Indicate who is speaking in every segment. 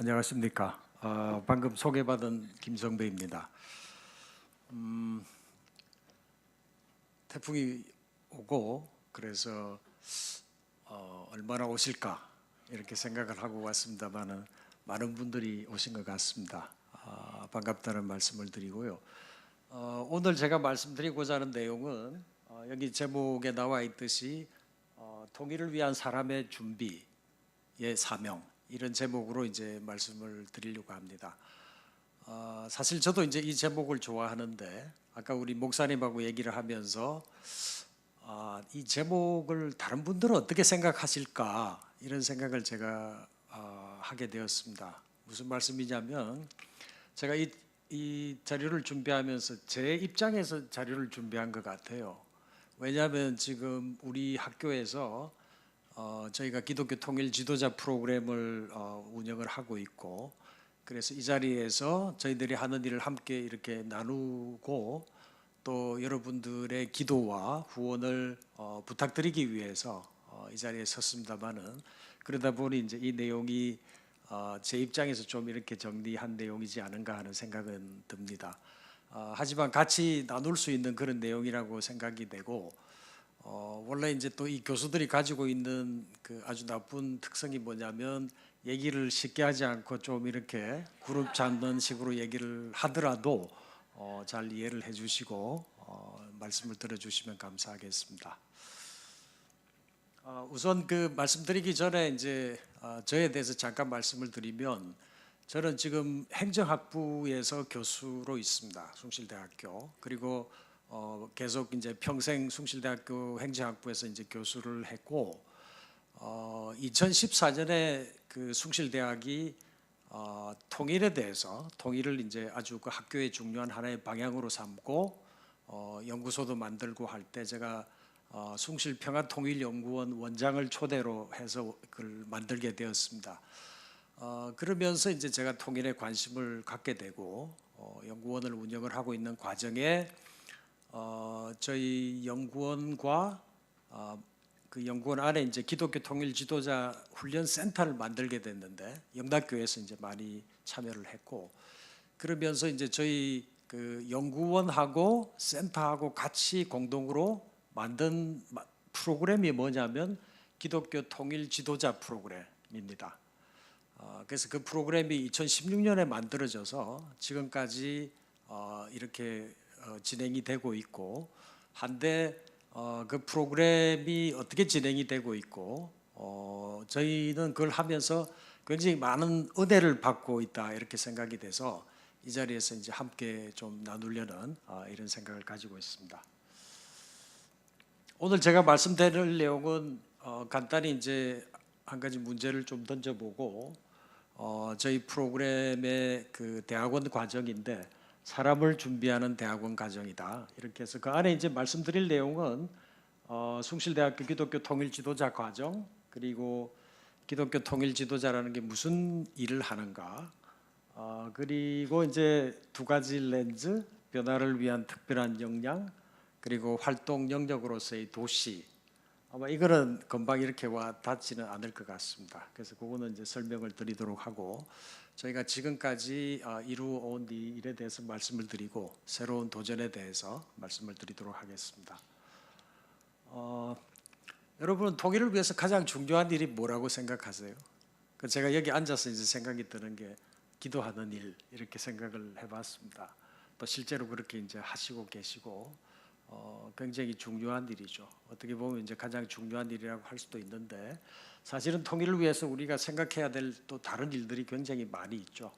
Speaker 1: 안녕하십니까. 방금 소개받은 김성배입니다. 태풍이 오고 그래서 얼마나 오실까 이렇게 생각을 하고 왔습니다만은 많은 분들이 오신 것 같습니다. 반갑다는 말씀을 드리고요. 오늘 제가 말씀드리고자 하는 내용은 여기 제목에 나와 있듯이 통일을 위한 사람의 준비의 사명, 이런 제목으로 이제 말씀을 드리려고 합니다. 사실 저도 이제 이 제목을 좋아하는데 아까 우리 목사님하고 얘기를 하면서 이 제목을 다른 분들은 어떻게 생각하실까 이런 생각을 제가 하게 되었습니다. 무슨 말씀이냐면 제가 이 자료를 준비하면서 제 입장에서 자료를 준비한 것 같아요. 왜냐하면 지금 우리 학교에서 저희가 기독교 통일 지도자 프로그램을 운영을 하고 있고, 그래서 이 자리에서 저희들이 하는 일을 함께 이렇게 나누고 또 여러분들의 기도와 후원을 부탁드리기 위해서 이 자리에 섰습니다만은, 그러다 보니 이제 이 내용이 제 입장에서 좀 이렇게 정리한 내용이지 않은가 하는 생각은 듭니다. 하지만 같이 나눌 수 있는 그런 내용이라고 생각이 되고, 원래 이제 또 이 교수들이 가지고 있는 그 아주 나쁜 특성이 뭐냐면 얘기를 쉽게 하지 않고 좀 이렇게 그룹 잡는 식으로 얘기를 하더라도 잘 이해를 해주시고 말씀을 들어주시면 감사하겠습니다. 우선 그 말씀드리기 전에 이제 저에 대해서 잠깐 말씀을 드리면, 저는 지금 행정학부에서 교수로 있습니다. 숭실대학교. 그리고 계속 이제 평생 숭실대학교 행정학부에서 이제 교수를 했고, 2014년에 그 숭실대학이 통일에 대해서, 통일을 이제 아주 그 학교의 중요한 하나의 방향으로 삼고 연구소도 만들고 할 때 제가 숭실평화통일연구원 원장을 초대로 해서 그걸 만들게 되었습니다. 그러면서 이제 제가 통일에 관심을 갖게 되고 연구원을 운영을 하고 있는 과정에 저희 연구원과 그 연구원 안에 이제 기독교 통일 지도자 훈련 센터를 만들게 됐는데, 영락교에서 이제 많이 참여를 했고, 그러면서 이제 저희 그 연구원하고 센터하고 같이 공동으로 만든 프로그램이 뭐냐면 기독교 통일 지도자 프로그램입니다. 그래서 그 프로그램이 2016년에 만들어져서 지금까지 이렇게 진행이 되고 있고 한데, 그 프로그램이 어떻게 진행이 되고 있고 저희는 그걸 하면서 굉장히 많은 은혜를 받고 있다 이렇게 생각이 돼서 이 자리에서 이제 함께 좀 나누려는 이런 생각을 가지고 있습니다. 오늘 제가 말씀드릴 내용은 간단히 이제 한 가지 문제를 좀 던져보고 저희 프로그램의 그 대학원 과정인데 사람을 준비하는 대학원 과정이다 이렇게 해서 그 안에 이제 말씀드릴 내용은 숭실대학교 기독교 통일 지도자 과정, 그리고 기독교 통일 지도자라는 게 무슨 일을 하는가, 그리고 이제 두 가지 렌즈, 변화를 위한 특별한 역량, 그리고 활동 영역으로서의 도시. 아마 이거는 금방 이렇게 와 닿지는 않을 것 같습니다. 그래서 그거는 이제 설명을 드리도록 하고, 저희가 지금까지 이루어온 일에 대해서 말씀을 드리고 새로운 도전에 대해서 말씀을 드리도록 하겠습니다. 여러분, 통일을 위해서 가장 중요한 일이 뭐라고 생각하세요? 제가 여기 앉아서 이제 생각이 드는 게 기도하는 일 이렇게 생각을 해봤습니다. 또 실제로 그렇게 이제 하시고 계시고 굉장히 중요한 일이죠. 어떻게 보면 이제 가장 중요한 일이라고 할 수도 있는데, 사실은 통일을 위해서 우리가 생각해야 될 또 다른 일들이 굉장히 많이 있죠.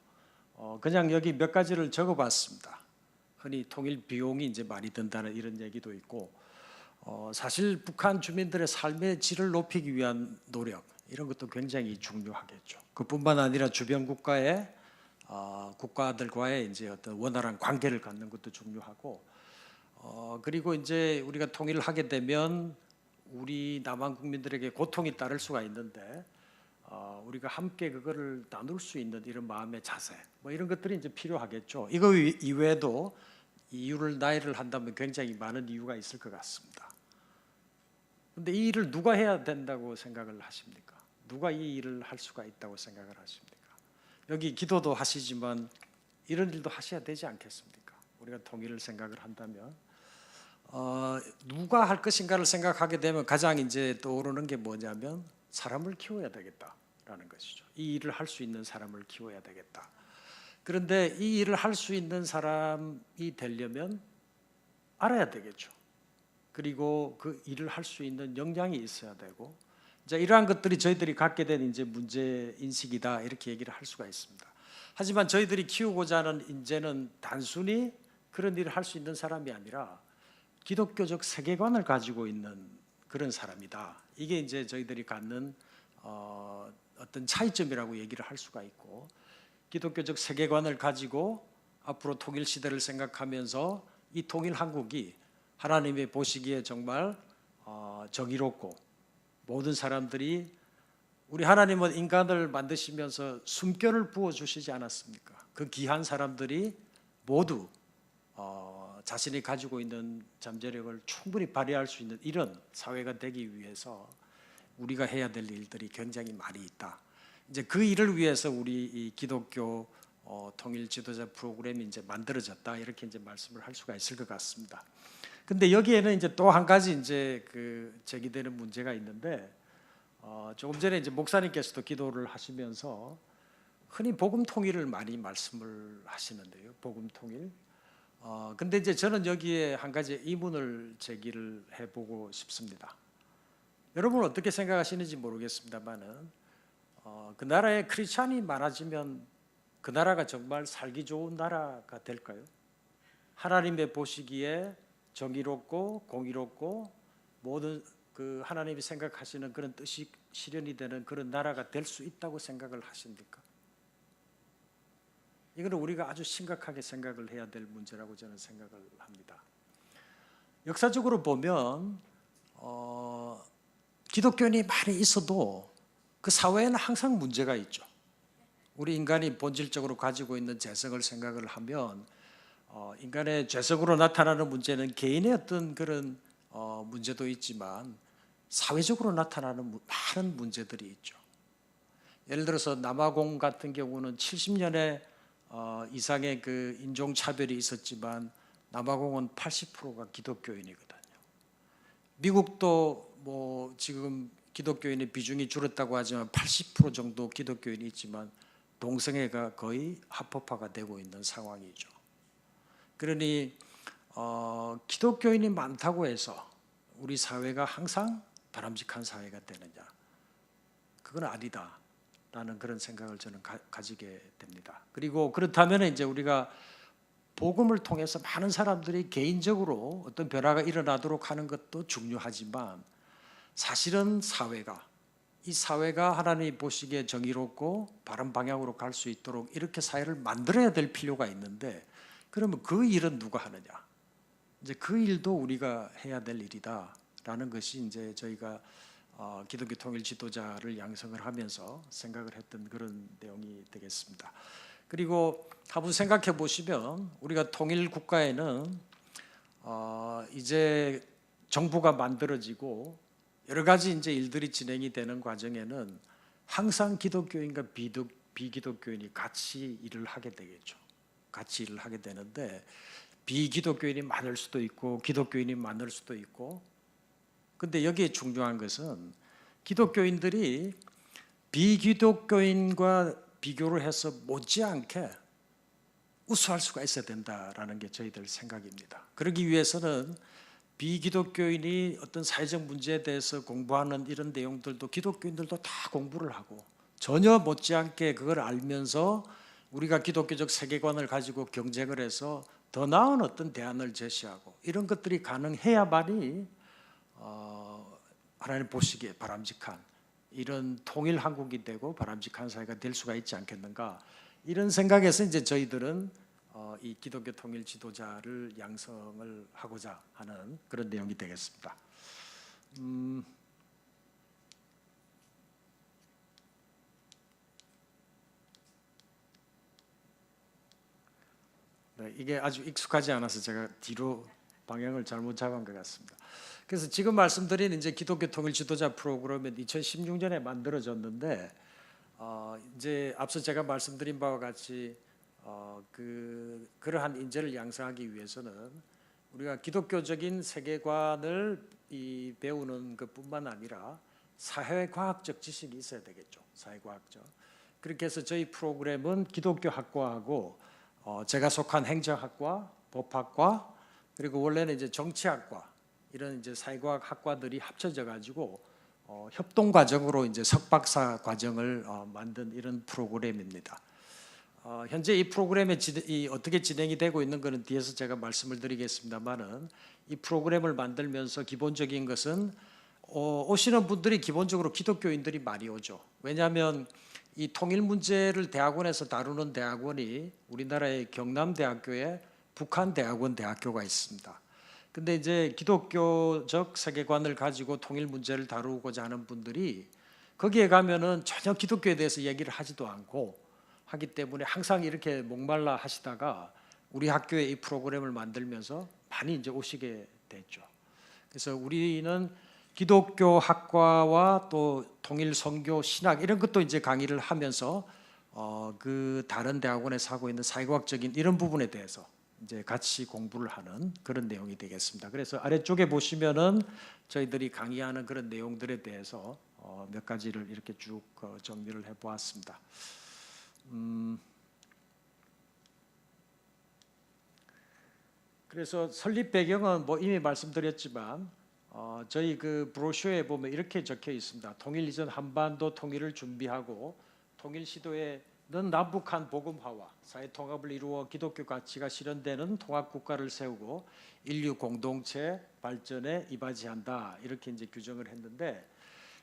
Speaker 1: 그냥 여기 몇 가지를 적어봤습니다. 흔히 통일 비용이 이제 많이 든다는 이런 얘기도 있고, 사실 북한 주민들의 삶의 질을 높이기 위한 노력 이런 것도 굉장히 중요하겠죠. 그뿐만 아니라 주변 국가의 국가들과의 이제 어떤 원활한 관계를 갖는 것도 중요하고, 그리고 이제 우리가 통일을 하게 되면 우리 남한 국민들에게 고통이 따를 수가 있는데 우리가 함께 그거를 나눌 수 있는 이런 마음의 자세, 뭐 이런 것들이 이제 필요하겠죠. 이거 이외에도 이유를 나열을 한다면 굉장히 많은 이유가 있을 것 같습니다. 그런데 이 일을 누가 해야 된다고 생각을 하십니까? 누가 이 일을 할 수가 있다고 생각을 하십니까? 여기 기도도 하시지만 이런 일도 하셔야 되지 않겠습니까? 우리가 통일을 생각을 한다면 누가 할 것인가를 생각하게 되면 가장 이제 떠오르는 게 뭐냐면 사람을 키워야 되겠다라는 것이죠. 이 일을 할 수 있는 사람을 키워야 되겠다. 그런데 이 일을 할 수 있는 사람이 되려면 알아야 되겠죠. 그리고 그 일을 할 수 있는 역량이 있어야 되고, 이제 이러한 것들이 저희들이 갖게 된 이제 문제 인식이다 이렇게 얘기를 할 수가 있습니다. 하지만 저희들이 키우고자 하는 인재는 단순히 그런 일을 할 수 있는 사람이 아니라 기독교적 세계관을 가지고 있는 그런 사람이다. 이게 이제 저희들이 갖는 어떤 차이점이라고 얘기를 할 수가 있고, 기독교적 세계관을 가지고 앞으로 통일 시대를 생각하면서 이 통일 한국이 하나님의 보시기에 정말 정의롭고, 모든 사람들이, 우리 하나님은 인간을 만드시면서 숨결을 부어주시지 않았습니까? 그 귀한 사람들이 모두 자신이 가지고 있는 잠재력을 충분히 발휘할 수 있는 이런 사회가 되기 위해서 우리가 해야 될 일들이 굉장히 많이 있다. 이제 그 일을 위해서 우리 이 기독교 통일 지도자 프로그램이 이제 만들어졌다 이렇게 이제 말씀을 할 수가 있을 것 같습니다. 근데 여기에는 이제 또 한 가지 이제 그 제기되는 문제가 있는데, 조금 전에 이제 목사님께서도 기도를 하시면서 흔히 복음 통일을 많이 말씀을 하시는데요. 복음 통일. 근데 이제 저는 여기에 한 가지 의문을 제기를 해보고 싶습니다. 여러분 어떻게 생각하시는지 모르겠습니다만은 그 나라에 크리스찬이 많아지면 그 나라가 정말 살기 좋은 나라가 될까요? 하나님의 보시기에 정의롭고 공의롭고 모든 그 하나님이 생각하시는 그런 뜻이 실현이 되는 그런 나라가 될 수 있다고 생각을 하십니까? 이거는 우리가 아주 심각하게 생각을 해야 될 문제라고 저는 생각을 합니다. 역사적으로 보면 기독교인이 많이 있어도 그 사회에는 항상 문제가 있죠. 우리 인간이 본질적으로 가지고 있는 죄성을 생각을 하면 인간의 죄성으로 나타나는 문제는 개인의 어떤 그런 문제도 있지만 사회적으로 나타나는 많은 문제들이 있죠. 예를 들어서 남아공 같은 경우는 70년에 이상의 그 인종차별이 있었지만 남아공은 80%가 기독교인이거든요. 미국도 뭐 지금 기독교인의 비중이 줄었다고 하지만 80% 정도 기독교인이 있지만 동성애가 거의 합법화가 되고 있는 상황이죠. 그러니 기독교인이 많다고 해서 우리 사회가 항상 바람직한 사회가 되느냐? 그건 아니다라는 그런 생각을 저는 가지게 됩니다. 그리고 그렇다면 이제 우리가 복음을 통해서 많은 사람들이 개인적으로 어떤 변화가 일어나도록 하는 것도 중요하지만 사실은 이 사회가 하나님이 보시기에 정의롭고 바른 방향으로 갈 수 있도록 이렇게 사회를 만들어야 될 필요가 있는데, 그러면 그 일은 누가 하느냐? 이제 그 일도 우리가 해야 될 일이다라는 것이 이제 저희가 기독교 통일 지도자를 양성을 하면서 생각을 했던 그런 내용이 되겠습니다. 그리고 한번 생각해 보시면 우리가 통일 국가에는 이제 정부가 만들어지고 여러 가지 이제 일들이 진행이 되는 과정에는 항상 기독교인과 비기독교인이 같이 일을 하게 되겠죠. 같이 일을 하게 되는데 비기독교인이 많을 수도 있고 기독교인이 많을 수도 있고, 근데 여기에 중요한 것은 기독교인들이 비기독교인과 비교를 해서 못지않게 우수할 수가 있어야 된다라는 게 저희들 생각입니다. 그러기 위해서는 비기독교인이 어떤 사회적 문제에 대해서 공부하는 이런 내용들도 기독교인들도 다 공부를 하고 전혀 못지않게 그걸 알면서 우리가 기독교적 세계관을 가지고 경쟁을 해서 더 나은 어떤 대안을 제시하고 이런 것들이 가능해야만이 하나님 보시기에 바람직한 이런 통일 한국이 되고 바람직한 사회가 될 수가 있지 않겠는가, 이런 생각에서 이제 저희들은 이 기독교 통일 지도자를 양성을 하고자 하는 그런 내용이 되겠습니다. 네, 이게 아주 익숙하지 않아서 제가 뒤로 방향을 잘못 잡은 것 같습니다. 그래서 지금 말씀드린 이제 기독교 통일 지도자 프로그램은 2016년에 만들어졌는데 이제 앞서 제가 말씀드린 바와 같이 그러한 인재를 양성하기 위해서는 우리가 기독교적인 세계관을 배우는 것뿐만 아니라 사회과학적 지식이 있어야 되겠죠. 사회과학적. 그렇게 해서 저희 프로그램은 기독교 학과하고 제가 속한 행정학과, 법학과, 그리고 원래는 이제 정치학과 이런 이제 사회과학 학과들이 합쳐져 가지고 협동 과정으로 이제 석박사 과정을 만든 이런 프로그램입니다. 현재 이 프로그램이 어떻게 진행이 되고 있는 것은 뒤에서 제가 말씀을 드리겠습니다만은 이 프로그램을 만들면서 기본적인 것은 오시는 분들이 기본적으로 기독교인들이 많이 오죠. 왜냐하면 이 통일 문제를 대학원에서 다루는 대학원이 우리나라의 경남대학교에 북한대학원 대학교가 있습니다. 근데 이제 기독교적 세계관을 가지고 통일 문제를 다루고자 하는 분들이 거기에 가면은 전혀 기독교에 대해서 얘기를 하지도 않고 하기 때문에 항상 이렇게 목말라 하시다가 우리 학교에 이 프로그램을 만들면서 많이 이제 오시게 됐죠. 그래서 우리는 기독교 학과와 또 통일 선교 신학 이런 것도 이제 강의를 하면서 그 다른 대학원에서 하고 있는 사회과학적인 이런 부분에 대해서 이제 같이 공부를 하는 그런 내용이 되겠습니다. 그래서 아래쪽에 보시면은 저희들이 강의하는 그런 내용들에 대해서 몇 가지를 이렇게 쭉 정리를 해보았습니다. 그래서 설립 배경은 뭐 이미 말씀드렸지만 저희 그 브로셔에 보면 이렇게 적혀 있습니다. 통일 이전 한반도 통일을 준비하고 통일 시도에는 남북한 복음화와 사회 통합을 이루어 기독교 가치가 실현되는 통합 국가를 세우고 인류 공동체 발전에 이바지한다 이렇게 이제 규정을 했는데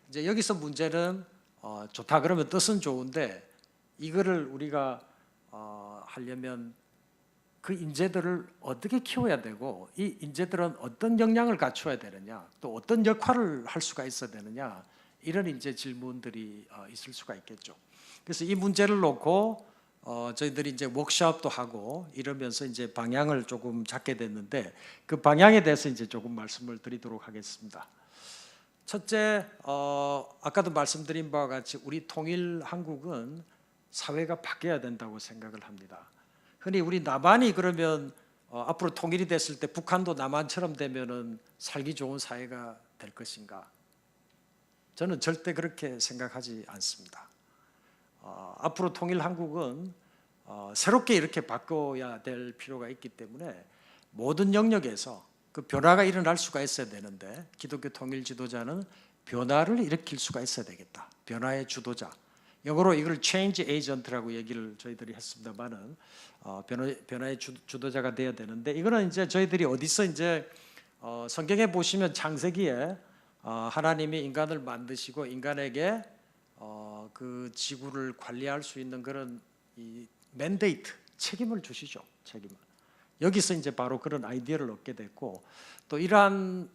Speaker 1: 이제 여기서 문제는 좋다 그러면 뜻은 좋은데 이거를 우리가 하려면 그 인재들을 어떻게 키워야 되고 이 인재들은 어떤 역량을 갖춰야 되느냐 또 어떤 역할을 할 수가 있어야 되느냐 이런 이제 질문들이 있을 수가 있겠죠. 그래서 이 문제를 놓고 저희들이 이제 워크숍도 하고 이러면서 이제 방향을 조금 잡게 됐는데 그 방향에 대해서 이제 조금 말씀을 드리도록 하겠습니다. 첫째, 아까도 말씀드린 바와 같이 우리 통일 한국은 사회가 바뀌어야 된다고 생각을 합니다. 흔히 우리 남한이 그러면 앞으로 통일이 됐을 때 북한도 남한처럼 되면은 살기 좋은 사회가 될 것인가? 저는 절대 그렇게 생각하지 않습니다. 앞으로 통일 한국은 새롭게 이렇게 바꿔야 될 필요가 있기 때문에 모든 영역에서 그 변화가 일어날 수가 있어야 되는데 기독교 통일 지도자는 변화를 일으킬 수가 있어야 되겠다. 변화의 주도자. 영어로 이걸 change agent라고 얘기를 저희들이 했습니다만은 변화의 주도자가 되어야 되는데 이거는 이제 저희들이 어디서 이제 성경에 보시면 창세기에 하나님이 인간을 만드시고 인간에게 그 지구를 관리할 수 있는 그런 이 맨데이트 책임을 주시죠. 책임을. 여기서 이제 바로 그런 아이디어를 얻게 됐고 또 이러한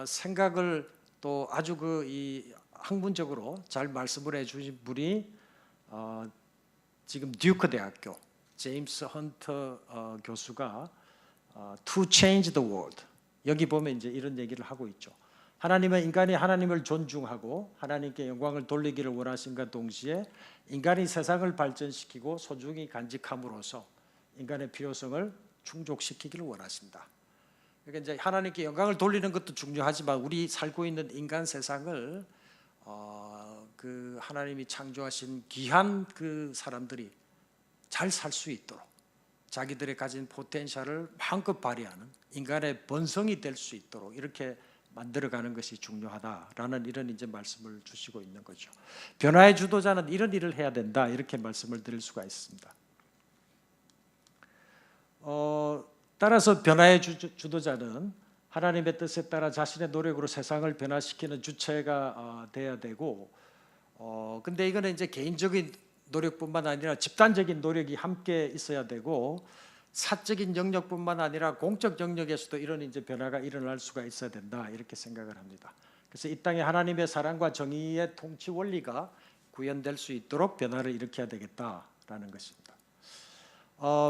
Speaker 1: 생각을 또 아주 이 학문적으로 잘 말씀을 해주신 분이 지금 듀크 대학교 제임스 헌터 교수가 To Change the World 여기 보면 이제 이런 얘기를 하고 있죠. 하나님은 인간이 하나님을 존중하고 하나님께 영광을 돌리기를 원하심과 동시에 인간이 세상을 발전시키고 소중히 간직함으로써 인간의 필요성을 충족시키기를 원하신다. 그러니까 이제 하나님께 영광을 돌리는 것도 중요하지만 우리 살고 있는 인간 세상을 그 하나님이 창조하신 귀한 그 사람들이 잘 살 수 있도록 자기들의 가진 포텐셜을 마음껏 발휘하는 인간의 본성이 될 수 있도록 이렇게 만들어가는 것이 중요하다라는 이런 이제 말씀을 주시고 있는 거죠. 변화의 주도자는 이런 일을 해야 된다 이렇게 말씀을 드릴 수가 있습니다. 따라서 변화의 주도자는 하나님의 뜻에 따라 자신의 노력으로 세상을 변화시키는 주체가 돼야 되고, 근데 이거는 이제 개인적인 노력뿐만 아니라 집단적인 노력이 함께 있어야 되고, 사적인 영역뿐만 아니라 공적 영역에서도 이런 이제 변화가 일어날 수가 있어야 된다 이렇게 생각을 합니다. 그래서 이 땅에 하나님의 사랑과 정의의 통치 원리가 구현될 수 있도록 변화를 일으켜야 되겠다라는 것입니다.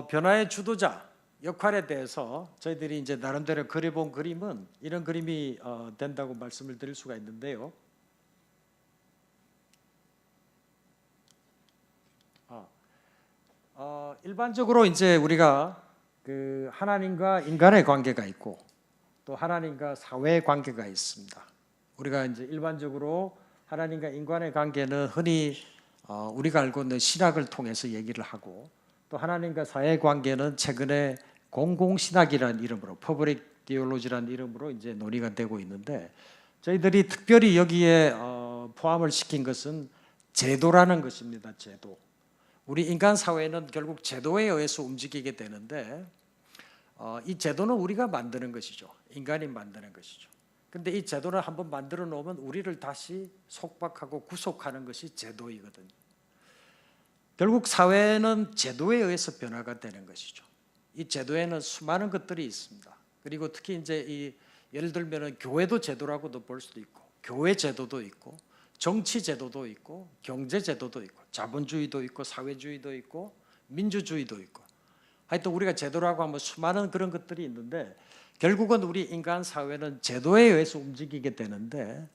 Speaker 1: 변화의 주도자 역할에 대해서 저희들이 이제 나름대로 그려본 그림은 이런 그림이 된다고 말씀을 드릴 수가 있는데요. 일반적으로 이제 우리가 그 하나님과 인간의 관계가 있고 또 하나님과 사회의 관계가 있습니다. 우리가 이제 일반적으로 하나님과 인간의 관계는 흔히 우리가 알고 있는 신학을 통해서 얘기를 하고 또 하나님과 사회의 관계는 최근에 공공신학이라는 이름으로 퍼블릭 디올로지라는 이름으로 이제 논의가 되고 있는데 저희들이 특별히 여기에 포함을 시킨 것은 제도라는 것입니다. 제도. 우리 인간 사회는 결국 제도에 의해서 움직이게 되는데 이 제도는 우리가 만드는 것이죠. 인간이 만드는 것이죠. 근데 이 제도를 한번 만들어 놓으면 우리를 다시 속박하고 구속하는 것이 제도이거든요. 결국 사회는 제도에 의해서 변화가 되는 것이죠. 이 제도에는 수많은 것들이 있습니다. 그리고 특히 이제 예를 들면 교회도 제도라고도 볼 수도 있고 교회 제도도 있고 정치 제도도 있고 경제 제도도 있고 자본주의도 있고 사회주의도 있고 민주주의도 있고 하여튼 우리가 제도라고 하면 수많은 그런 것들이 있는데 결국은 우리 인간 사회는 제도에 의해서 움직이게 되는데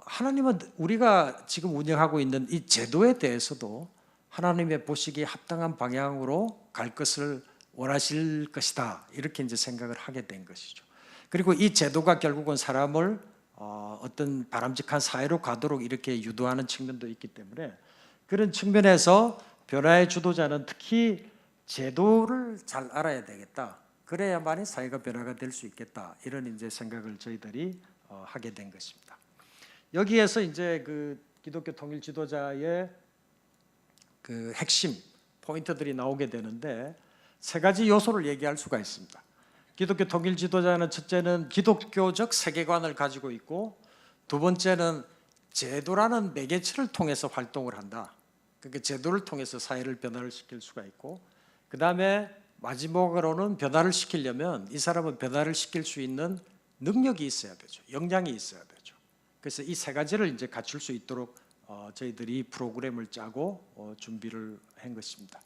Speaker 1: 하나님은 우리가 지금 운영하고 있는 이 제도에 대해서도 하나님의 보시기에 합당한 방향으로 갈 것을 원하실 것이다 이렇게 이제 생각을 하게 된 것이죠. 그리고 이 제도가 결국은 사람을 어떤 바람직한 사회로 가도록 이렇게 유도하는 측면도 있기 때문에 그런 측면에서 변화의 주도자는 특히 제도를 잘 알아야 되겠다. 그래야만이 사회가 변화가 될 수 있겠다. 이런 이제 생각을 저희들이 하게 된 것입니다. 여기에서 이제 그 기독교 통일 지도자의 그 핵심 포인트들이 나오게 되는데 세 가지 요소를 얘기할 수가 있습니다. 기독교 통일 지도자는 첫째는 기독교적 세계관을 가지고 있고 두 번째는 제도라는 매개체를 통해서 활동을 한다. 그러니까 제도를 통해서 사회를 변화를 시킬 수가 있고 그 다음에 마지막으로는 변화를 시키려면 이 사람은 변화를 시킬 수 있는 능력이 있어야 되죠. 역량이 있어야 되죠. 그래서 이 세 가지를 이제 갖출 수 있도록 저희들이 프로그램을 짜고 준비를 한 것입니다.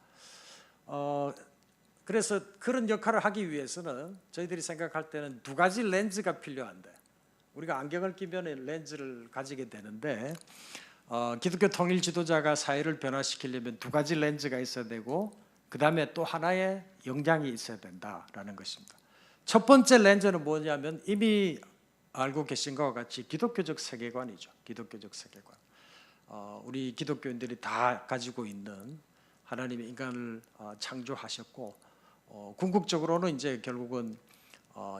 Speaker 1: 그래서 그런 역할을 하기 위해서는 저희들이 생각할 때는 두 가지 렌즈가 필요한데 우리가 안경을 끼면 렌즈를 가지게 되는데 기독교 통일 지도자가 사회를 변화시키려면 두 가지 렌즈가 있어야 되고 그 다음에 또 하나의 역량이 있어야 된다라는 것입니다. 첫 번째 렌즈는 뭐냐면 이미 알고 계신 것과 같이 기독교적 세계관이죠. 기독교적 세계관. 우리 기독교인들이 다 가지고 있는 하나님이 인간을 창조하셨고 궁극적으로는 이제 결국은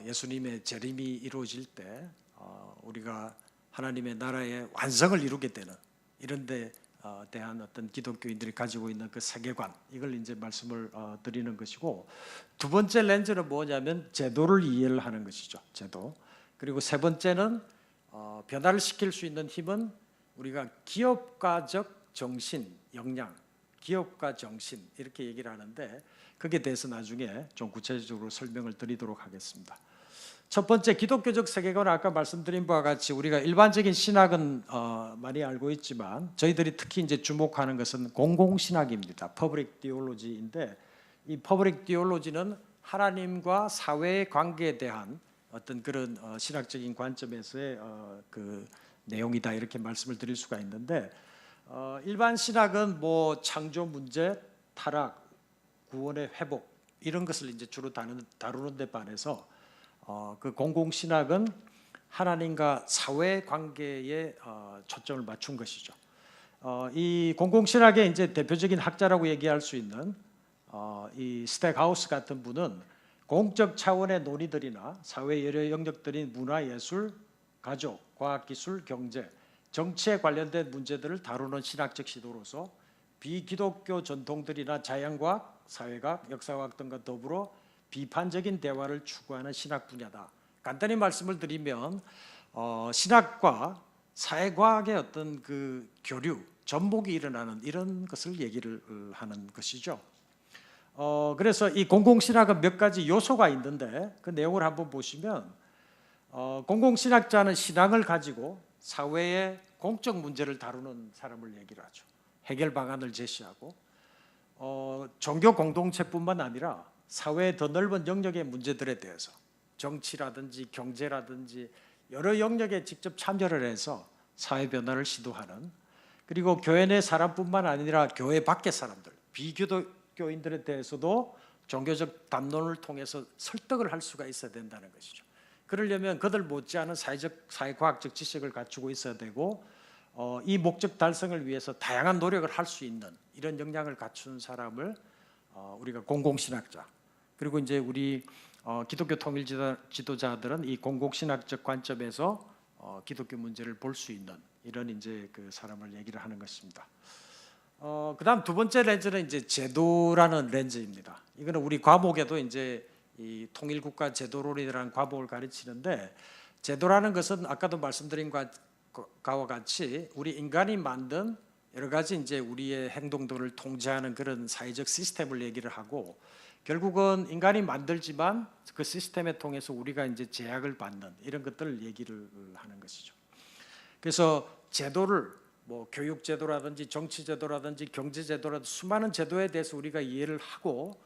Speaker 1: 예수님의 재림이 이루어질 때 우리가 하나님의 나라의 완성을 이루게 되는 이런 데 대한 어떤 기독교인들이 가지고 있는 그 세계관 이걸 이제 말씀을 드리는 것이고 두 번째 렌즈는 뭐냐면 제도를 이해를 하는 것이죠. 제도. 그리고 세 번째는 변화를 시킬 수 있는 힘은 우리가 기업가적 정신, 역량, 기업가 정신 이렇게 얘기를 하는데 거기에 대해서 나중에 좀 구체적으로 설명을 드리도록 하겠습니다. 첫 번째 기독교적 세계관은 아까 말씀드린 바와 같이 우리가 일반적인 신학은 많이 알고 있지만 저희들이 특히 이제 주목하는 것은 공공신학입니다. 퍼블릭 디올로지인데 이 퍼블릭 디올로지는 하나님과 사회의 관계에 대한 어떤 그런 신학적인 관점에서의 그 내용이다 이렇게 말씀을 드릴 수가 있는데 일반 신학은 뭐 창조 문제, 타락, 구원의 회복 이런 것을 이제 주로 다루는 데 반해서 그 공공신학은 하나님과 사회 관계에 초점을 맞춘 것이죠. 이 공공신학의 이제 대표적인 학자라고 얘기할 수 있는 이 스택하우스 같은 분은 공적 차원의 논의들이나 사회 여러 영역들인 문화, 예술, 가족, 과학기술, 경제, 정치에 관련된 문제들을 다루는 신학적 시도로서 비기독교 전통들이나 자연과학, 사회과학, 역사과학 등과 더불어 비판적인 대화를 추구하는 신학 분야다. 간단히 말씀을 드리면 신학과 사회과학의 어떤 그 교류, 접목이 일어나는 이런 것을 얘기를 하는 것이죠. 그래서 이 공공신학은 몇 가지 요소가 있는데 그 내용을 한번 보시면 공공신학자는 신앙을 가지고 사회의 공적 문제를 다루는 사람을 얘기를 하죠. 해결 방안을 제시하고 종교 공동체뿐만 아니라 사회의 더 넓은 영역의 문제들에 대해서 정치라든지 경제라든지 여러 영역에 직접 참여를 해서 사회 변화를 시도하는 그리고 교회 내 사람뿐만 아니라 교회 밖의 사람들 비기독교인들에 대해서도 종교적 담론을 통해서 설득을 할 수가 있어야 된다는 것이죠. 그러려면 그들 못지않은 사회과학적 지식을 갖추고 있어야 되고 이 목적 달성을 위해서 다양한 노력을 할 수 있는 이런 역량을 갖춘 사람을 우리가 공공신학자, 그리고 이제 우리 기독교 통일 지도자들은 이 공공신학적 관점에서 기독교 문제를 볼 수 있는 이런 이제 그 사람을 얘기를 하는 것입니다. 그다음 두 번째 렌즈는 이제 제도라는 렌즈입니다. 이거는 우리 과목에도 이제 이 통일국가 제도론이라는 과목을 가르치는데, 제도라는 것은 아까도 말씀드린 것과 같이 우리 인간이 만든 여러 가지 이제 우리의 행동들을 통제하는 그런 사회적 시스템을 얘기를 하고, 결국은 인간이 만들지만 그 시스템에 통해서 우리가 이제 제약을 받는 이런 것들을 얘기를 하는 것이죠. 그래서 제도를 뭐 교육 제도라든지 정치 제도라든지 경제 제도라든지 수많은 제도에 대해서 우리가 이해를 하고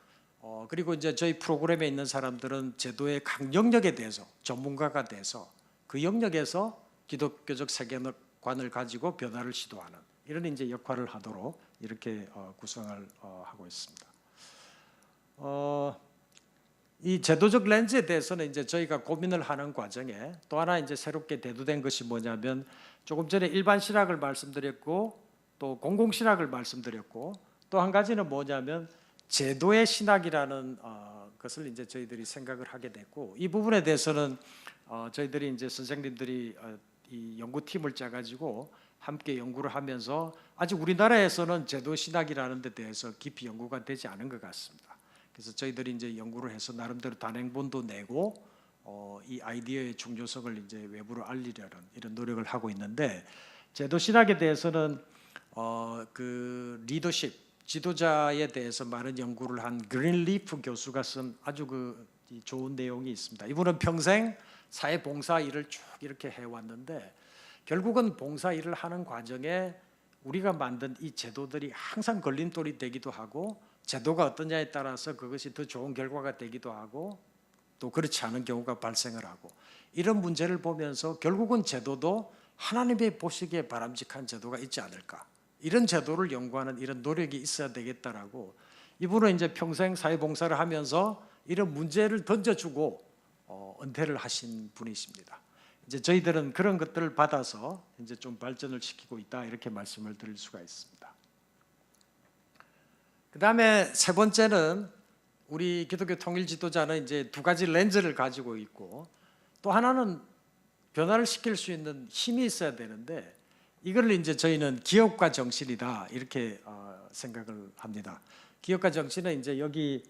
Speaker 1: 그리고 이제 저희 프로그램에 있는 사람들은 제도의 각 영역에 대해서 전문가가 돼서 그 영역에서 기독교적 세계관을 가지고 변화를 시도하는 이런 이제 역할을 하도록 이렇게 구성을 하고 있습니다. 이 제도적 렌즈에 대해서는 이제 저희가 고민을 하는 과정에 또 하나 이제 새롭게 대두된 것이 뭐냐면, 조금 전에 일반 신학을 말씀드렸고 또 공공 신학을 말씀드렸고 또 한 가지는 뭐냐면 제도의 신학이라는 것을 이제 저희들이 생각을 하게 됐고, 이 부분에 대해서는 저희들이 이제 선생님들이 이 연구팀을 짜가지고 함께 연구를 하면서 아직 우리나라에서는 제도 신학이라는 데 대해서 깊이 연구가 되지 않은 것 같습니다. 그래서 저희들이 이제 연구를 해서 나름대로 단행본도 내고 이 아이디어의 중요성을 이제 외부로 알리려는 이런 노력을 하고 있는데, 제도 신학에 대해서는 그 리더십 지도자에 대해서 많은 연구를 한 그린리프 교수가 쓴 아주 그 좋은 내용이 있습니다. 이분은 평생 사회 봉사 일을 쭉 이렇게 해왔는데, 결국은 봉사 일을 하는 과정에 우리가 만든 이 제도들이 항상 걸림돌이 되기도 하고, 제도가 어떠냐에 따라서 그것이 더 좋은 결과가 되기도 하고 또 그렇지 않은 경우가 발생을 하고, 이런 문제를 보면서 결국은 제도도 하나님의 보시기에 바람직한 제도가 있지 않을까, 이런 제도를 연구하는 이런 노력이 있어야 되겠다라고, 이분은 이제 평생 사회봉사를 하면서 이런 문제를 던져주고 은퇴를 하신 분이십니다. 이제 저희들은 그런 것들을 받아서 이제 좀 발전을 시키고 있다, 이렇게 말씀을 드릴 수가 있습니다. 그 다음에 세 번째는 우리 기독교 통일 지도자는 이제 두 가지 렌즈를 가지고 있고, 또 하나는 변화를 시킬 수 있는 힘이 있어야 되는데, 이걸 이제 저희는 기업가 정신이다, 이렇게 생각을 합니다. 기업가 정신은 이제 여기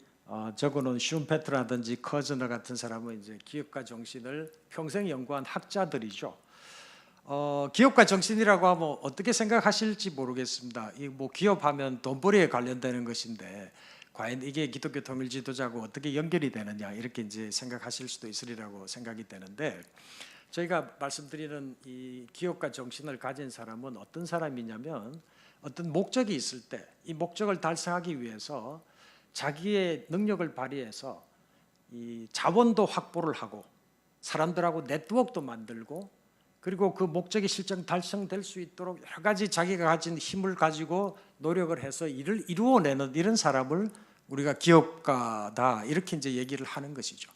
Speaker 1: 적어놓은 슈페트라든지 커즈너 같은 사람은 이제 기업가 정신을 평생 연구한 학자들이죠. 기업가 정신이라고 하면 어떻게 생각하실지 모르겠습니다. 이 뭐 기업하면 돈벌이에 관련되는 것인데 과연 이게 기독교 통일 지도자하고 어떻게 연결이 되느냐, 이렇게 이제 생각하실 수도 있으리라고 생각이 되는데, 저희가 말씀드리는 이 기업가 정신을 가진 사람은 어떤 사람이냐면, 어떤 목적이 있을 때 이 목적을 달성하기 위해서 자기의 능력을 발휘해서 이 자원도 확보를 하고 사람들하고 네트워크도 만들고, 그리고 그 목적이 실제 달성될 수 있도록 여러 가지 자기가 가진 힘을 가지고 노력을 해서 일을 이루어내는 이런 사람을 우리가 기업가다, 이렇게 이제 얘기를 하는 것이죠.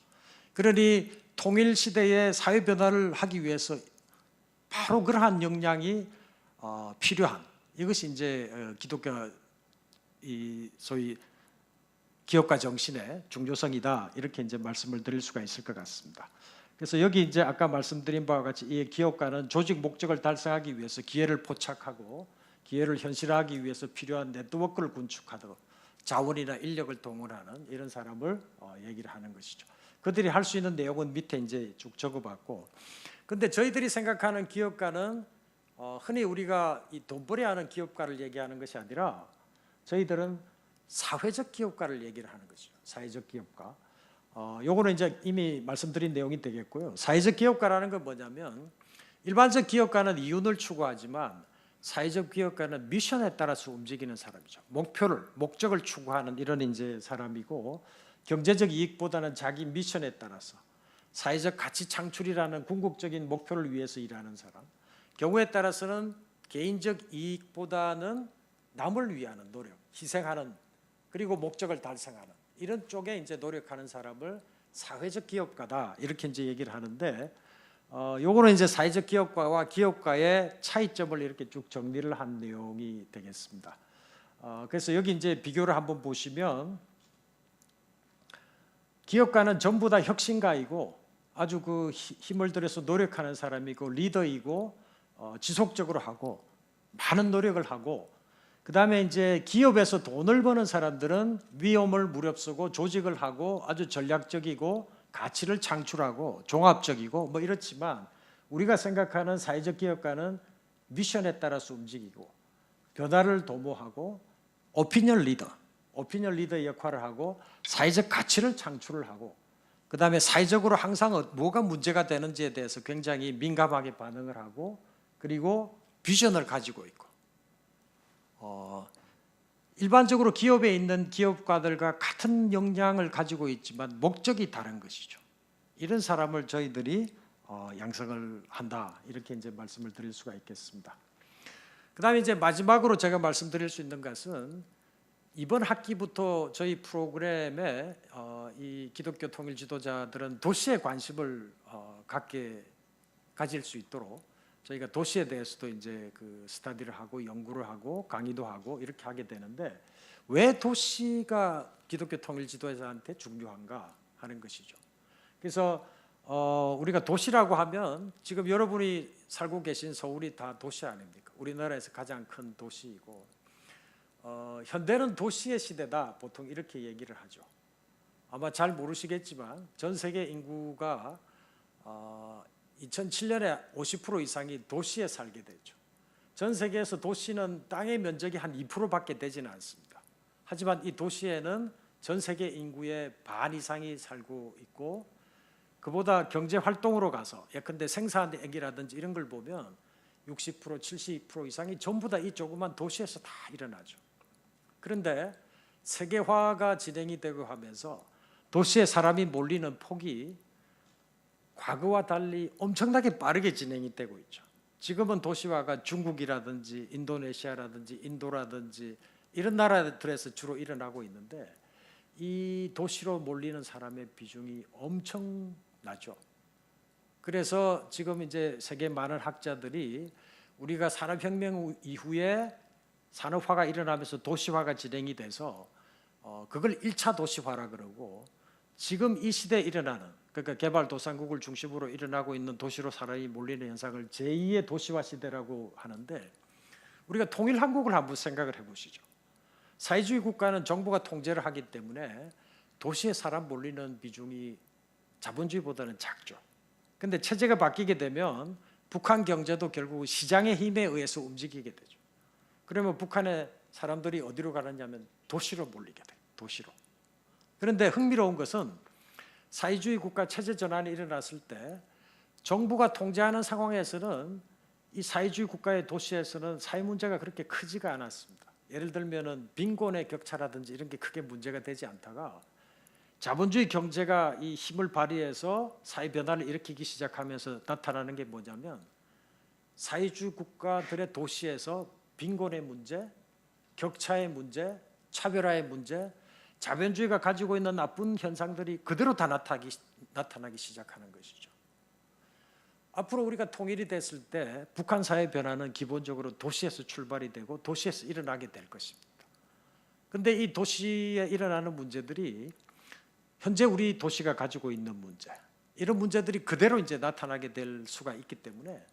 Speaker 1: 그러니 통일 시대의 사회 변화를 하기 위해서 바로 그러한 역량이 필요한, 이것이 이제 기독교 이 소위 기업가 정신의 중요성이다, 이렇게 이제 말씀을 드릴 수가 있을 것 같습니다. 그래서 여기 이제 아까 말씀드린 바와 같이 이 기업가는 조직 목적을 달성하기 위해서 기회를 포착하고 기회를 현실화하기 위해서 필요한 네트워크를 구축하도록 자원이나 인력을 동원하는 이런 사람을 얘기를 하는 것이죠. 그들이 할 수 있는 내용은 밑에 이제 쭉 적어봤고, 근데 저희들이 생각하는 기업가는 흔히 우리가 이 돈벌이하는 기업가를 얘기하는 것이 아니라 저희들은 사회적 기업가를 얘기를 하는 것이죠. 사회적 기업가. 요거는 이제 이미 말씀드린 내용이 되겠고요. 사회적 기업가라는 건 뭐냐면, 일반적 기업가는 이윤을 추구하지만 사회적 기업가는 미션에 따라서 움직이는 사람이죠. 목적을 추구하는 이런 이제 사람이고, 경제적 이익보다는 자기 미션에 따라서 사회적 가치 창출이라는 궁극적인 목표를 위해서 일하는 사람. 경우에 따라서는 개인적 이익보다는 남을 위하는 노력, 희생하는 그리고 목적을 달성하는 이런 쪽에 이제 노력하는 사람을 사회적 기업가다 이렇게 이제 얘기를 하는데 요거는 이제 사회적 기업가와 기업가의 차이점을 이렇게 쭉 정리를 한 내용이 되겠습니다. 그래서 여기 이제 비교를 한번 보시면 기업가는 전부 다 혁신가이고 아주 그 힘을 들여서 노력하는 사람이고 리더이고 지속적으로 하고 많은 노력을 하고 그 다음에 이제 기업에서 돈을 버는 사람들은 위험을 무릅쓰고 조직을 하고 아주 전략적이고 가치를 창출하고 종합적이고 뭐 이렇지만 우리가 생각하는 사회적 기업가는 미션에 따라서 움직이고 변화를 도모하고 오피니언 리더의 역할을 하고 사회적 가치를 창출을 하고 그 다음에 사회적으로 항상 뭐가 문제가 되는지에 대해서 굉장히 민감하게 반응을 하고 그리고 비전을 가지고 있고 일반적으로 기업에 있는 기업가들과 같은 역량을 가지고 있지만 목적이 다른 것이죠. 이런 사람을 저희들이 양성을 한다 이렇게 이제 말씀을 드릴 수가 있겠습니다. 그다음에 이제 마지막으로 제가 말씀드릴 수 있는 것은 이번 학기부터 저희 프로그램에 이 기독교 통일 지도자들은 도시에 관심을 가질 수 있도록 저희가 도시에 대해서도 이제 그 스터디를 하고 연구를 하고 강의도 하고 이렇게 하게 되는데 왜 도시가 기독교 통일 지도자한테 중요한가 하는 것이죠. 그래서 우리가 도시라고 하면 지금 여러분이 살고 계신 서울이 다 도시 아닙니까? 우리나라에서 가장 큰 도시이고 현대는 도시의 시대다 보통 이렇게 얘기를 하죠. 아마 잘 모르시겠지만 전 세계 인구가 2007년에 50% 이상이 도시에 살게 됐죠. 전 세계에서 도시는 땅의 면적이 한 2%밖에 되지는 않습니다. 하지만 이 도시에는 전 세계 인구의 반 이상이 살고 있고 그보다 경제 활동으로 가서 예컨대 생산액이라든지 이런 걸 보면 60% 70% 이상이 전부 다 이 조그만 도시에서 다 일어나죠. 그런데 세계화가 진행이 되고 하면서 도시에 사람이 몰리는 폭이 과거와 달리 엄청나게 빠르게 진행이 되고 있죠. 지금은 도시화가 중국이라든지 인도네시아라든지 인도라든지 이런 나라들에서 주로 일어나고 있는데 이 도시로 몰리는 사람의 비중이 엄청나죠. 그래서 지금 이제 세계 많은 학자들이 우리가 산업혁명 이후에 산업화가 일어나면서 도시화가 진행이 돼서 그걸 1차 도시화라 그러고 지금 이 시대에 일어나는 그러니까 개발도상국을 중심으로 일어나고 있는 도시로 사람이 몰리는 현상을 제2의 도시화 시대라고 하는데 우리가 통일한국을 한번 생각을 해보시죠. 사회주의 국가는 정부가 통제를 하기 때문에 도시에 사람 몰리는 비중이 자본주의보다는 작죠. 그런데 체제가 바뀌게 되면 북한 경제도 결국 시장의 힘에 의해서 움직이게 되죠. 그러면 북한의 사람들이 어디로 가느냐면 도시로 몰리게 돼요. 도시로. 그런데 흥미로운 것은 사회주의 국가 체제 전환이 일어났을 때 정부가 통제하는 상황에서는 이 사회주의 국가의 도시에서는 사회 문제가 그렇게 크지가 않았습니다. 예를 들면은 빈곤의 격차라든지 이런 게 크게 문제가 되지 않다가 자본주의 경제가 이 힘을 발휘해서 사회 변화를 일으키기 시작하면서 나타나는 게 뭐냐면 사회주의 국가들의 도시에서 빈곤의 문제, 격차의 문제, 차별화의 문제, 자본주의가 가지고 있는 나쁜 현상들이 그대로 다 나타나기 시작하는 것이죠. 앞으로 우리가 통일이 됐을 때 북한 사회 변화는 기본적으로 도시에서 출발이 되고 도시에서 일어나게 될 것입니다. 그런데 이 도시에 일어나는 문제들이 현재 우리 도시가 가지고 있는 문제, 이런 문제들이 그대로 이제 나타나게 될 수가 있기 때문에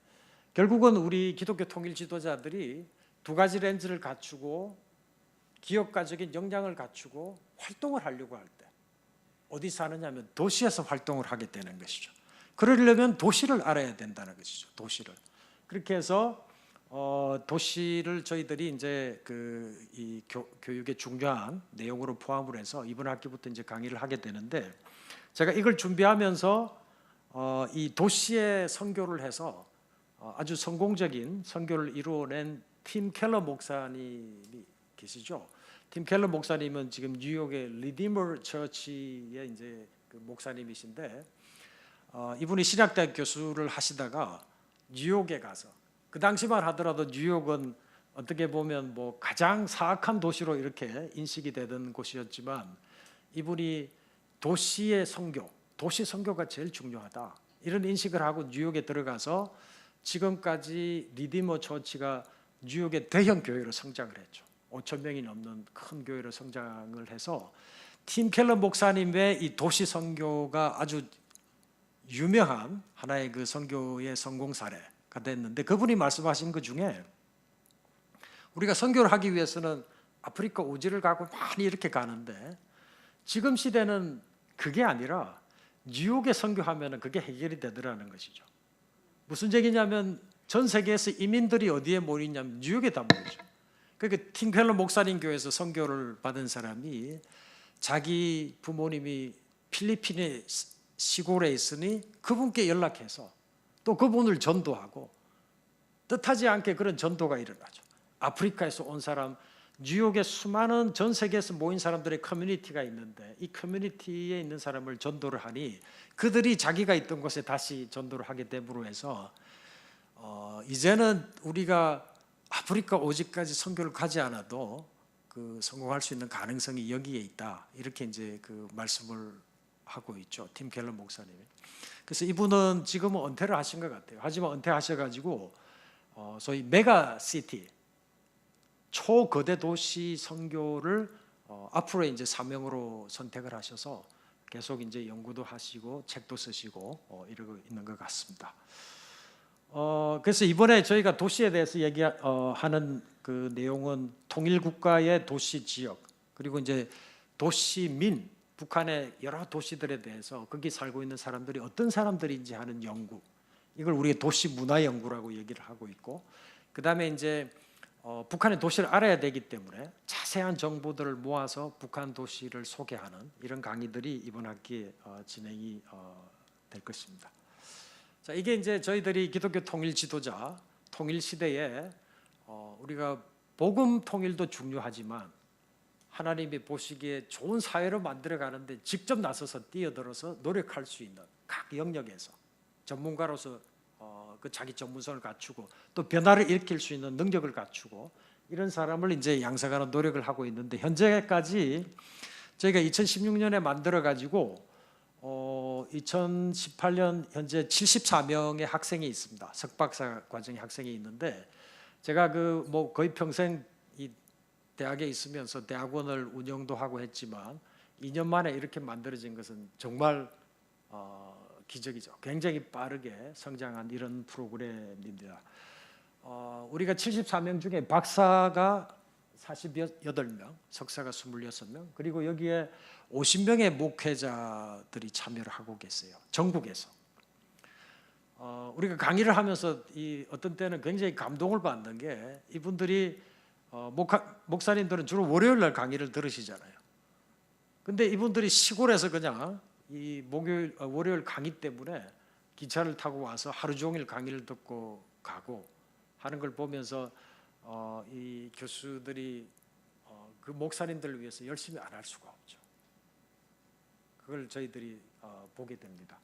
Speaker 1: 결국은 우리 기독교 통일 지도자들이 두 가지 렌즈를 갖추고 기업가적인 역량을 갖추고 활동을 하려고 할 때 어디서 하느냐면 도시에서 활동을 하게 되는 것이죠. 그러려면 도시를 알아야 된다는 것이죠. 도시를. 그렇게 해서 도시를 저희들이 이제 이 교육의 중요한 내용으로 포함을 해서 이번 학기부터 이제 강의를 하게 되는데 제가 이걸 준비하면서 이 도시의 선교를 해서 아주 성공적인 선교를 이루어낸 팀 켈러 목사님이 계시죠. 팀 켈러 목사님은 지금 뉴욕의 리디머 처치의 이제 그 목사님이신데 이분이 신학대학 교수를 하시다가 뉴욕에 가서 그 당시만 하더라도 뉴욕은 어떻게 보면 뭐 가장 사악한 도시로 이렇게 인식이 되던 곳이었지만 이분이 도시의 선교, 도시 선교가 제일 중요하다 이런 인식을 하고 뉴욕에 들어가서 지금까지 리디머 처치가 뉴욕의 대형 교회로 성장을 했죠. 5천 명이 넘는 큰 교회로 성장을 해서 팀 켈러 목사님의 이 도시 선교가 아주 유명한 하나의 그 선교의 성공 사례가 됐는데, 그분이 말씀하신 것 중에 우리가 선교를 하기 위해서는 아프리카 오지를 가고 많이 이렇게 가는데 지금 시대는 그게 아니라 뉴욕에 선교하면 그게 해결이 되더라는 것이죠. 무슨 얘기냐면 전 세계에서 이민들이 어디에 모이냐면 뉴욕에 다 모이죠. 그러니까 팀 켈러 목사님 교회에서 선교를 받은 사람이 자기 부모님이 필리핀의 시골에 있으니 그분께 연락해서 또 그분을 전도하고 뜻하지 않게 그런 전도가 일어나죠. 아프리카에서 온 사람, 뉴욕에 수많은 전 세계에서 모인 사람들의 커뮤니티가 있는데 이 커뮤니티에 있는 사람을 전도를 하니 그들이 자기가 있던 곳에 다시 전도를 하게 됨으로 해서 이제는 우리가 아프리카 오지까지 선교를 가지 않아도 그 성공할 수 있는 가능성이 여기에 있다, 이렇게 이제 그 말씀을 하고 있죠, 팀 켈러 목사님이. 그래서 이분은 지금은 은퇴를 하신 것 같아요. 하지만 은퇴하셔가지고 소위 메가시티, 초거대 도시 선교를 앞으로 이제 사명으로 선택을 하셔서 계속 이제 연구도 하시고 책도 쓰시고 이러고 있는 것 같습니다. 그래서 이번에 저희가 도시에 대해서 얘기하는 그 내용은 통일국가의 도시 지역, 그리고 이제 도시민, 북한의 여러 도시들에 대해서 거기 살고 있는 사람들이 어떤 사람들인지 하는 연구, 이걸 우리가 도시 문화 연구라고 얘기를 하고 있고, 그 다음에 이제 북한의 도시를 알아야 되기 때문에 자세한 정보들을 모아서 북한 도시를 소개하는 이런 강의들이 이번 학기에 진행이 될 것입니다. 자, 이게 이제 저희들이 기독교 통일 지도자, 통일 시대에 우리가 복음 통일도 중요하지만 하나님이 보시기에 좋은 사회로 만들어가는데 직접 나서서 뛰어들어서 노력할 수 있는 각 영역에서 전문가로서 그 자기 전문성을 갖추고 또 변화를 일으킬 수 있는 능력을 갖추고 이런 사람을 이제 양성하는 노력을 하고 있는데, 현재까지 저희가 2016년에 만들어 가지고 2018년 현재 74명의 학생이 있습니다. 석박사 과정의 학생이 있는데, 제가 그 뭐 거의 평생 이 대학에 있으면서 대학원을 운영도 하고 했지만 2년 만에 이렇게 만들어진 것은 정말 기적이죠. 굉장히 빠르게 성장한 이런 프로그램입니다. 우리가 74명 중에 박사가 48명, 석사가 26명, 그리고 여기에 50명의 목회자들이 참여를 하고 계세요. 전국에서. 우리가 강의를 하면서 어떤 때는 굉장히 감동을 받는 게, 이분들이 목사님들은 주로 월요일 날 강의를 들으시잖아요. 근데 이분들이 시골에서 그냥 이 월요일 강의 때문에 기차를 타고 와서 하루 종일 강의를 듣고 가고 하는 걸 보면서 이 교수들이 그 목사님들을 위해서 열심히 안 할 수가 없죠. 그걸 저희들이 보게 됩니다.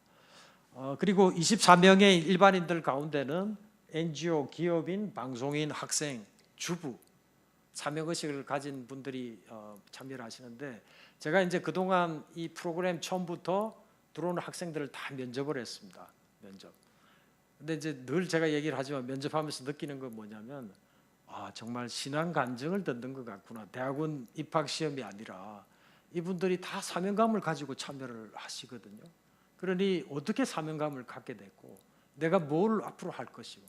Speaker 1: 그리고 24명의 일반인들 가운데는 NGO, 기업인, 방송인, 학생, 주부, 사명의식을 가진 분들이 참여를 하시는데, 제가 이제 그동안 이 프로그램 처음부터 들어오는 학생들을 다 면접을 했습니다. 면접. 근데 이제 늘 제가 얘기를 하지만 면접하면서 느끼는 건 뭐냐면, 정말 신앙 간증을 듣는 것 같구나. 대학원 입학 시험이 아니라 이분들이 다 사명감을 가지고 참여를 하시거든요. 그러니 어떻게 사명감을 갖게 됐고 내가 뭘 앞으로 할 것이고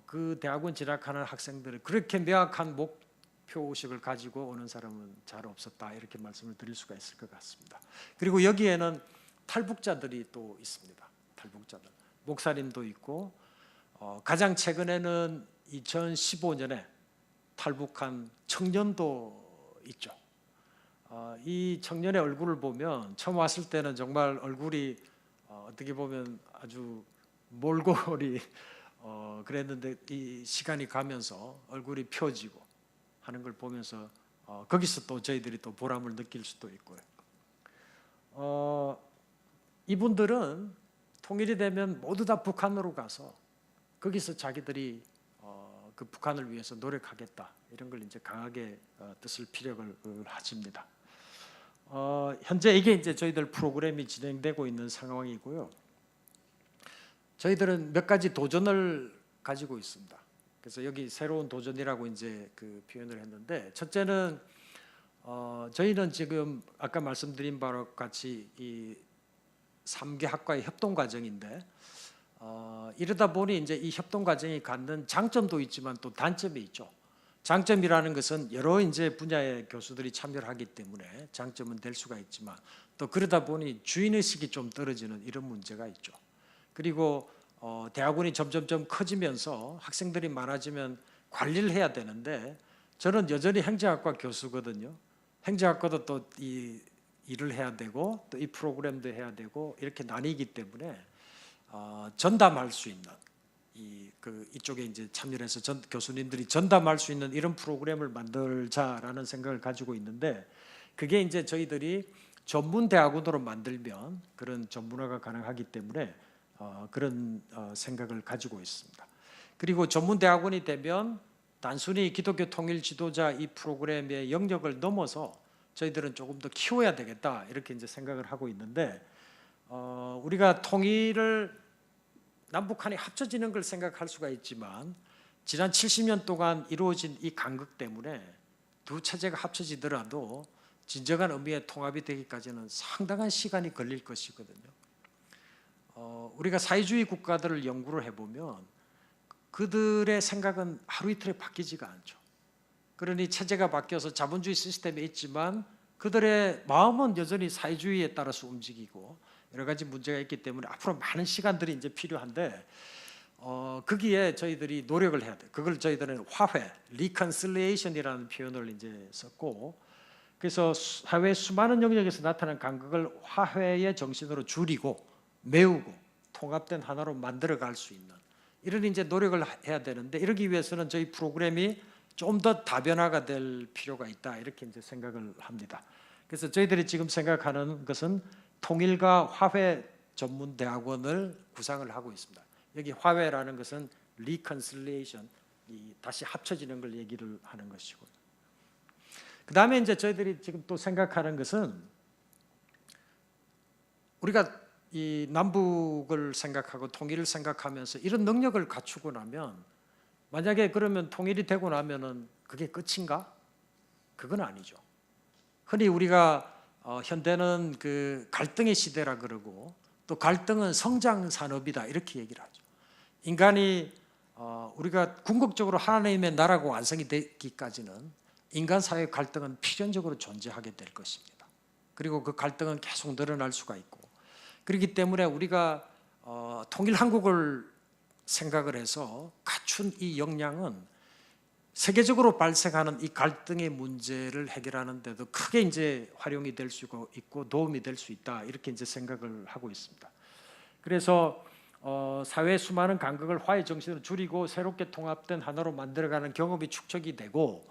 Speaker 1: 그 대학원 진학하는 학생들을 그렇게 명확한 목표의식을 가지고 오는 사람은 잘 없었다, 이렇게 말씀을 드릴 수가 있을 것 같습니다. 그리고 여기에는 탈북자들이 또 있습니다. 탈북자들, 목사님도 있고 가장 최근에는 2015년에 탈북한 청년도 있죠. 이 청년의 얼굴을 보면 처음 왔을 때는 정말 얼굴이 어떻게 보면 아주 몰골이 그랬는데, 이 시간이 가면서 얼굴이 펴지고 하는 걸 보면서 거기서 또 저희들이 또 보람을 느낄 수도 있고요. 이분들은 통일이 되면 모두 다 북한으로 가서 거기서 자기들이 그 북한을 위해서 노력하겠다 이런 걸 이제 강하게 뜻을 피력을 하십니다. 현재 이게 이제 저희들 프로그램이 진행되고 있는 상황이고요. 저희들은 몇 가지 도전을 가지고 있습니다. 그래서 여기 새로운 도전이라고 이제 그 표현을 했는데, 첫째는 저희는 지금 아까 말씀드린 바와 같이 이 3개 학과의 협동 과정인데, 이러다 보니 이제 이 협동 과정이 갖는 장점도 있지만 또 단점이 있죠. 장점이라는 것은 여러 이제 분야의 교수들이 참여를 하기 때문에 장점은 될 수가 있지만, 또 그러다 보니 주인의식이 좀 떨어지는 이런 문제가 있죠. 그리고 대학원이 점점점 커지면서 학생들이 많아지면 관리를 해야 되는데, 저는 여전히 행정학과 교수거든요. 행정학과도 또 이 일을 해야 되고 또 이 프로그램도 해야 되고 이렇게 나뉘기 때문에 전담할 수 있는 이쪽에 이제 참여를 해서 교수님들이 전담할 수 있는 이런 프로그램을 만들자라는 생각을 가지고 있는데, 그게 이제 저희들이 전문 대학원으로 만들면 그런 전문화가 가능하기 때문에 그런 생각을 가지고 있습니다. 그리고 전문 대학원이 되면 단순히 기독교 통일 지도자 이 프로그램의 영역을 넘어서 저희들은 조금 더 키워야 되겠다 이렇게 이제 생각을 하고 있는데, 우리가 통일을 남북한이 합쳐지는 걸 생각할 수가 있지만 지난 70년 동안 이루어진 이 간극 때문에 두 체제가 합쳐지더라도 진정한 의미의 통합이 되기까지는 상당한 시간이 걸릴 것이거든요. 우리가 사회주의 국가들을 연구를 해보면 그들의 생각은 하루 이틀에 바뀌지가 않죠. 그러니 체제가 바뀌어서 자본주의 시스템에 있지만 그들의 마음은 여전히 사회주의에 따라서 움직이고 여러 가지 문제가 있기 때문에 앞으로 많은 시간들이 이제 필요한데, 거기에 저희들이 노력을 해야 돼요. 그걸 저희들은 화해, reconciliation이라는 표현을 이제 썼고, 그래서 사회 수많은 영역에서 나타난 간극을 화해의 정신으로 줄이고 메우고 통합된 하나로 만들어갈 수 있는 이런 이제 노력을 해야 되는데, 이러기 위해서는 저희 프로그램이 좀 더 다변화가 될 필요가 있다 이렇게 이제 생각을 합니다. 그래서 저희들이 지금 생각하는 것은 통일과 화해 전문 대학원을 구상을 하고 있습니다. 여기 화해라는 것은 reconciliation, 다시 합쳐지는 걸 얘기를 하는 것이고, 그 다음에 이제 저희들이 지금 또 생각하는 것은 우리가 이 남북을 생각하고 통일을 생각하면서 이런 능력을 갖추고 나면, 만약에 그러면 통일이 되고 나면은 그게 끝인가? 그건 아니죠. 흔히 우리가 현대는 그 갈등의 시대라 그러고 또 갈등은 성장 산업이다 이렇게 얘기를 하죠. 인간이 우리가 궁극적으로 하나님의 나라가 완성이 되기까지는 인간 사회 갈등은 필연적으로 존재하게 될 것입니다. 그리고 그 갈등은 계속 늘어날 수가 있고, 그렇기 때문에 우리가 통일 한국을 생각을 해서 갖춘 이 역량은 세계적으로 발생하는 이 갈등의 문제를 해결하는 데도 크게 이제 활용이 될 수 있고 도움이 될 수 있다 이렇게 이제 생각을 하고 있습니다. 그래서 사회의 수많은 간극을 화해 정신으로 줄이고 새롭게 통합된 하나로 만들어가는 경험이 축적이 되고,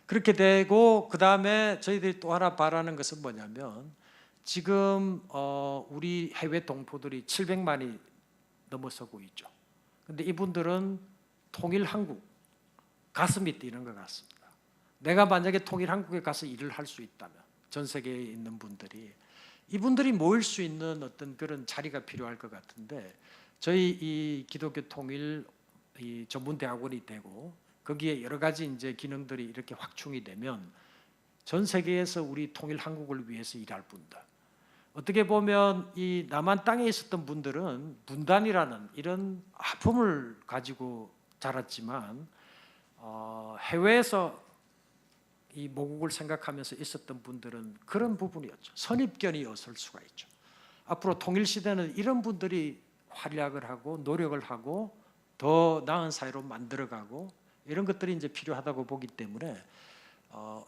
Speaker 1: 그렇게 되고 그 다음에 저희들이 또 하나 바라는 것은 뭐냐면, 지금 우리 해외 동포들이 700만이 넘어서고 있죠. 그런데 이분들은 통일 한국 가슴이 뛰는 것 같습니다. 내가 만약에 통일 한국에 가서 일을 할 수 있다면, 전 세계에 있는 분들이 이분들이 모일 수 있는 어떤 그런 자리가 필요할 것 같은데, 저희 이 기독교 통일 이 전문 대학원이 되고 거기에 여러 가지 이제 기능들이 이렇게 확충이 되면 전 세계에서 우리 통일 한국을 위해서 일할 분들, 어떻게 보면 이 남한 땅에 있었던 분들은 분단이라는 이런 아픔을 가지고 자랐지만 해외에서 이 모국을 생각하면서 있었던 분들은 그런 부분이었죠. 선입견이었을 수가 있죠. 앞으로 통일 시대는 이런 분들이 활약을 하고 노력을 하고 더 나은 사회로 만들어가고 이런 것들이 이제 필요하다고 보기 때문에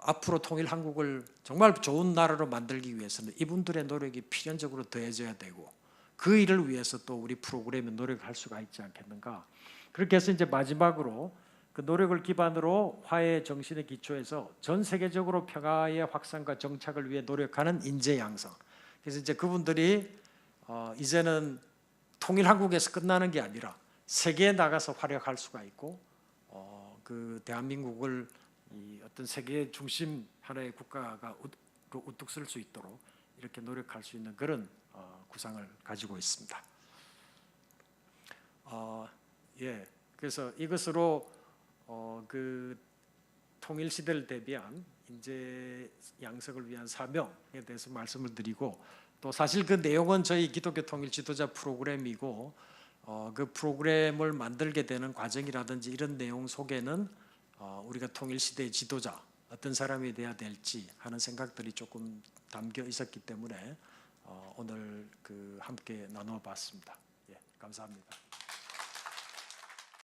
Speaker 1: 앞으로 통일 한국을 정말 좋은 나라로 만들기 위해서는 이분들의 노력이 필연적으로 더해져야 되고, 그 일을 위해서 또 우리 프로그램에 노력할 수가 있지 않겠는가. 그렇게 해서 이제 마지막으로 그 노력을 기반으로 화해 정신의 기초에서 전 세계적으로 평화의 확산과 정착을 위해 노력하는 인재 양성. 그래서 이제 그분들이 이제는 통일 한국에서 끝나는 게 아니라 세계에 나가서 활약할 수가 있고, 그 대한민국을 이 어떤 세계 중심 하나의 국가가 우뚝 설 수 있도록 이렇게 노력할 수 있는 그런 구상을 가지고 있습니다. 예, 그래서 이것으로 그 통일 시대를 대비한 인재 양성을 위한 사명에 대해서 말씀을 드리고, 또 사실 그 내용은 저희 기독교 통일 지도자 프로그램이고 그 프로그램을 만들게 되는 과정이라든지 이런 내용 속에는 우리가 통일 시대의 지도자 어떤 사람이 돼야 될지 하는 생각들이 조금 담겨 있었기 때문에 오늘 그 함께 나눠봤습니다. 예, 감사합니다.